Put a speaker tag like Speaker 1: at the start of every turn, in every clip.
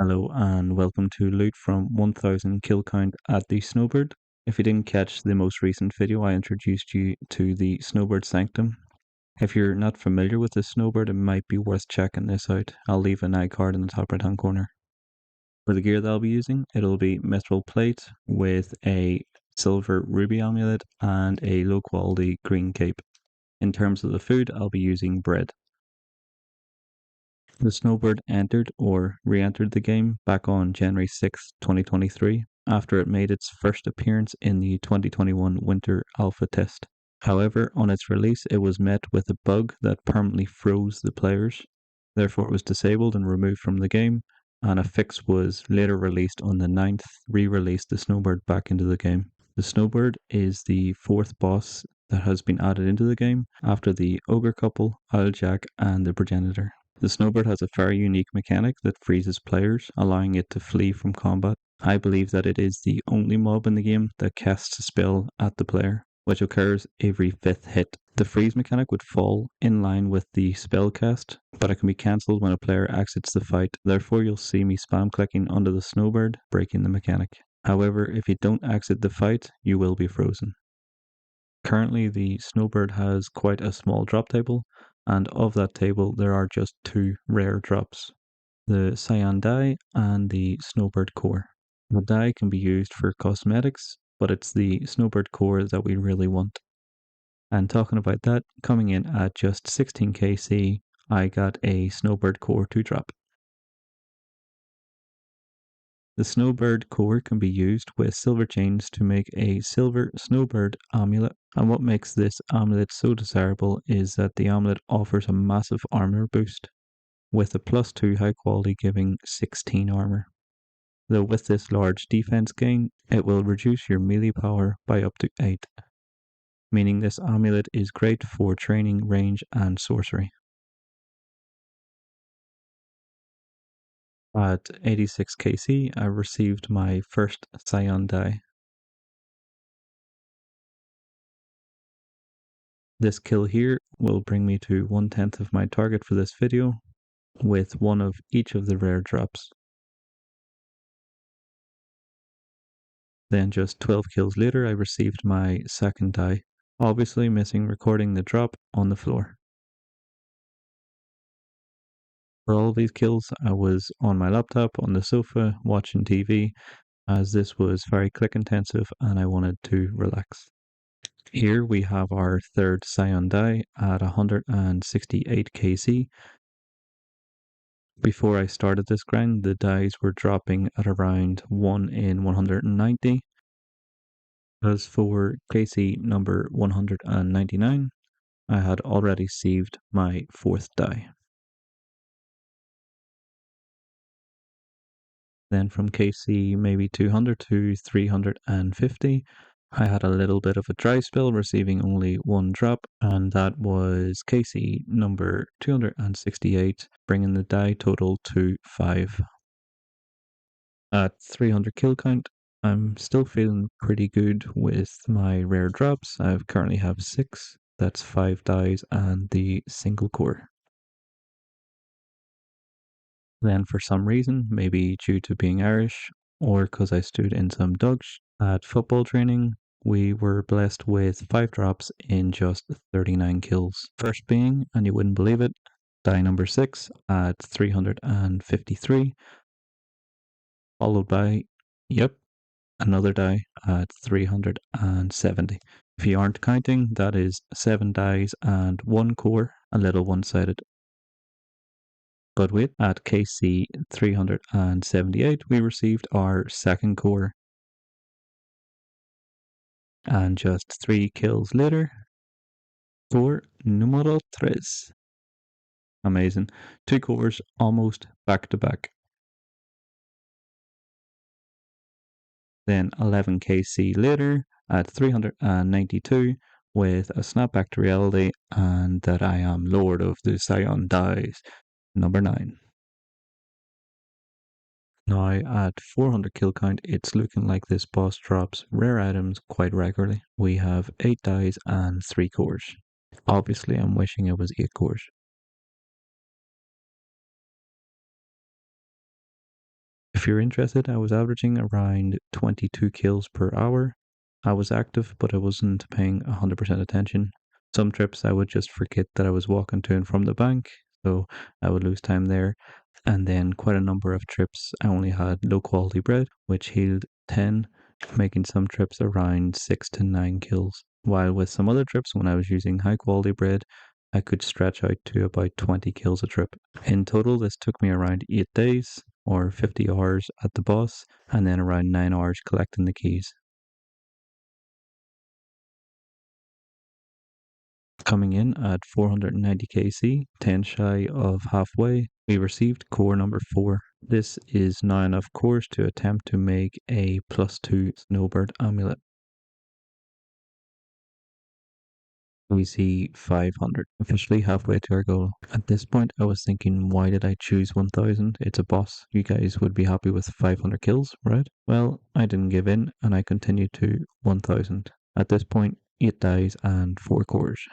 Speaker 1: Hello and welcome to Loot from 1000 Kill Count at the Snowbird. If you didn't catch the most recent video, I introduced you to the Snowbird Sanctum. If you're not familiar with the Snowbird, it might be worth checking this out. I'll leave an icard in the top right hand corner. For the gear that I'll be using, it'll be mithril plate with a silver ruby amulet and a low quality green cape. In terms of the food, I'll be using bread. The Snowbird entered or re-entered the game back on January 6, 2023, after it made its first appearance in the 2021 Winter Alpha test. However, on its release, it was met with a bug that permanently froze the players. Therefore, it was disabled and removed from the game, and a fix was later released on the 9th, re-released the Snowbird back into the game. The Snowbird is the fourth boss that has been added into the game after the Ogre Couple, Islejack, and the Progenitor. The Snowbird has a very unique mechanic that freezes players, allowing it to flee from combat. I believe that it is the only mob in the game that casts a spell at the player, which occurs every 5th hit. The freeze mechanic would fall in line with the spell cast, but it can be cancelled when a player exits the fight. Therefore, you'll see me spam clicking onto the Snowbird, breaking the mechanic. However, if you don't exit the fight, you will be frozen. Currently, the Snowbird has quite a small drop table, and of that table, there are just two rare drops, the Cyan Dye and the Snowbird Core. The dye can be used for cosmetics, but it's the Snowbird Core that we really want. And talking about that, coming in at just 16 KC, I got a Snowbird Core 2 drop. The Snowbird Core can be used with silver chains to make a silver Snowbird amulet, and what makes this amulet so desirable is that the amulet offers a massive armor boost, with a +2 high quality giving 16 armor. Though with this large defense gain, it will reduce your melee power by up to 8, meaning this amulet is great for training, range, and sorcery. At 86 KC, I received my first Cyan Dye. This kill here will bring me to 1/10 of my target for this video, with one of each of the rare drops. Then just 12 kills later I received my second dye, obviously missing recording the drop on the floor. For all of these kills I was on my laptop on the sofa watching TV, as this was very click intensive and I wanted to relax. Here we have our third Cyan Dye at 168 KC. Before I started this grind, the dyes were dropping at around 1 in 190. As for KC number 199, I had already received my fourth dye. Then from KC maybe 200 to 350, I had a little bit of a dry spell, receiving only one drop, and that was KC number 268, bringing the dye total to 5. At 300 kill count, I'm still feeling pretty good with my rare drops. I currently have 6, that's 5 dyes and the single core. Then for some reason, maybe due to being Irish, or because I stood in some dugs at football training, we were blessed with 5 drops in just 39 kills. First being, and you wouldn't believe it, dye number 6 at 353, followed by, yep, another dye at 370. If you aren't counting, that is 7 dyes and 1 core, a little one-sided. But wait, at KC 378, we received our second core. And just 3 kills later, core numero 3. Amazing. 2 cores almost back to back. Then 11 KC later at 392 with a snapback to reality and that I am Lord of the Cyan Dyes, number 9. Now at 400 kill count, it's looking like this boss drops rare items quite regularly. We have 8 dyes and 3 cores. Obviously I'm wishing it was 8 cores. If you're interested, I was averaging around 22 kills per hour. I was active, but I wasn't paying 100% attention. Some trips I would just forget that I was walking to and from the bank, so I would lose time there. And then quite a number of trips I only had low quality bread, which healed 10, making some trips around 6 to 9 kills. While with some other trips, when I was using high quality bread, I could stretch out to about 20 kills a trip. In total, this took me around 8 days or 50 hours at the boss, and then around 9 hours collecting the keys. Coming in at 490 KC, 10 shy of halfway, we received core number 4. This is now enough cores to attempt to make a +2 Snowbird amulet. We see 500, officially halfway to our goal. At this point, I was thinking, why did I choose 1000? It's a boss. You guys would be happy with 500 kills, right? Well, I didn't give in and I continued to 1000. At this point, 8 dies and 4 cores.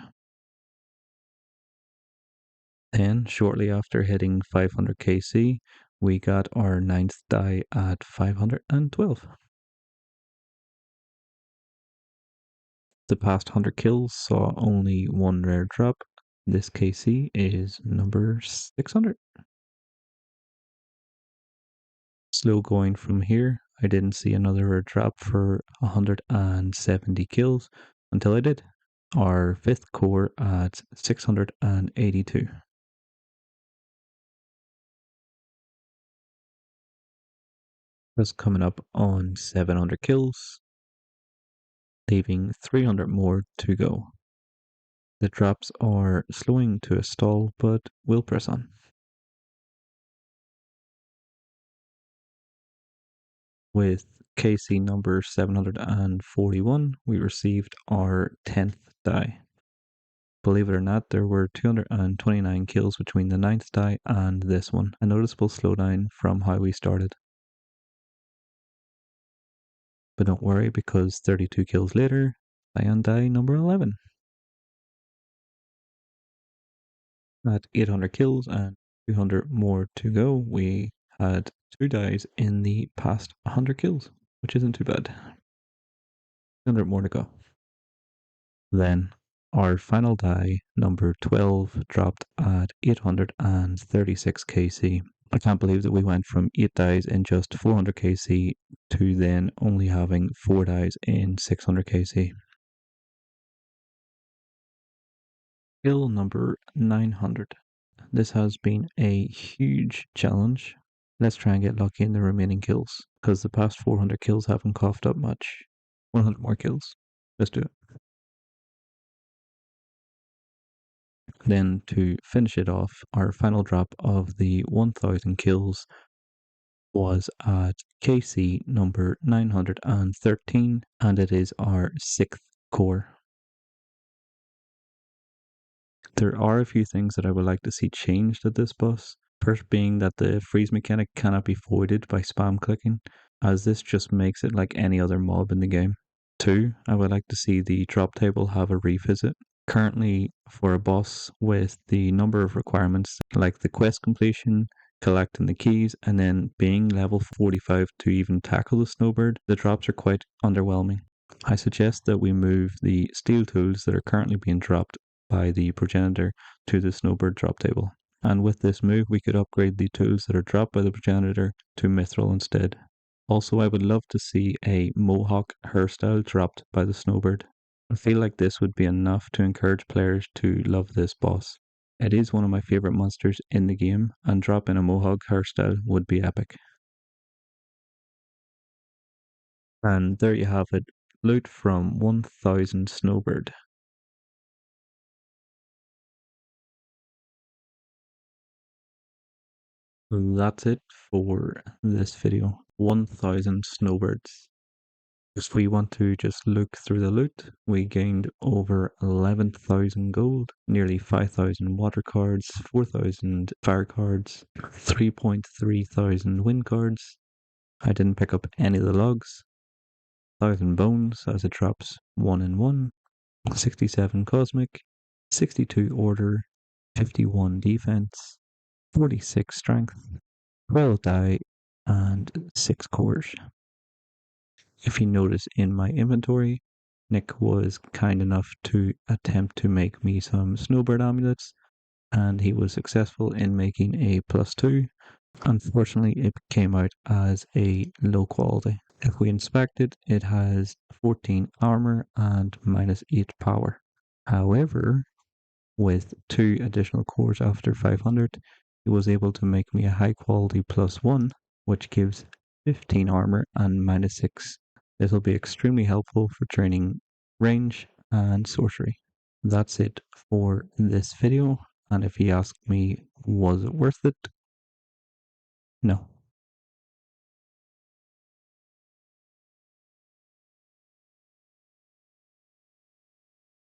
Speaker 1: Then, shortly after hitting 500 KC, we got our 9th die at 512. The past 100 kills saw only one rare drop. This KC is number 600. Slow going from here. I didn't see another rare drop for 170 kills until I did. Our 5th core at 682. That's coming up on 700 kills, leaving 300 more to go. The drops are slowing to a stall, but we'll press on. With KC number 741, we received our 10th die. Believe it or not, there were 229 kills between the 9th die and this one, a noticeable slowdown from how we started. But don't worry, because 32 kills later, I on die number 11. At 800 kills and 200 more to go, we had 2 dies in the past 100 kills, which isn't too bad. 200 more to go. Then our final die, number 12, dropped at 836 KC. I can't believe that we went from 8 dies in just 400 KC to then only having 4 dies in 600 KC. Kill number 900. This has been a huge challenge. Let's try and get lucky in the remaining kills, because the past 400 kills haven't coughed up much. 100 more kills. Let's do it. Then to finish it off, our final drop of the 1000 kills was at KC number 913, and it is our 6th core. There are a few things that I would like to see changed at this boss. First being that the freeze mechanic cannot be voided by spam clicking, as this just makes it like any other mob in the game. 2, I would like to see the drop table have a revisit. Currently, for a boss with the number of requirements like the quest completion, collecting the keys, and then being level 45 to even tackle the Snowbird, the drops are quite underwhelming. I suggest that we move the steel tools that are currently being dropped by the progenitor to the Snowbird drop table. And with this move, we could upgrade the tools that are dropped by the progenitor to mithril instead. Also, I would love to see a mohawk hairstyle dropped by the Snowbird. I feel like this would be enough to encourage players to love this boss. It is one of my favourite monsters in the game, and dropping a mohawk hairstyle would be epic. And there you have it, loot from 1000 Snowbird. That's it for this video. 1000 Snowbirds. If we want to just look through the loot, we gained over 11,000 gold, nearly 5,000 water cards, 4,000 fire cards, 3.3 thousand wind cards. I didn't pick up any of the logs. 1,000 bones as it drops 1 in 1, 67 cosmic, 62 order, 51 defense, 46 strength, 12 die, and 6 cores. If you notice in my inventory, Nick was kind enough to attempt to make me some Snowbird amulets, and he was successful in making a +2. Unfortunately, it came out as a low quality. If we inspect it, it has 14 armor and -8 power. However, with 2 additional cores after 500, he was able to make me a high quality +1, which gives 15 armor and -6. This will be extremely helpful for training range and sorcery. That's it for this video, and if you ask me, was it worth it? No.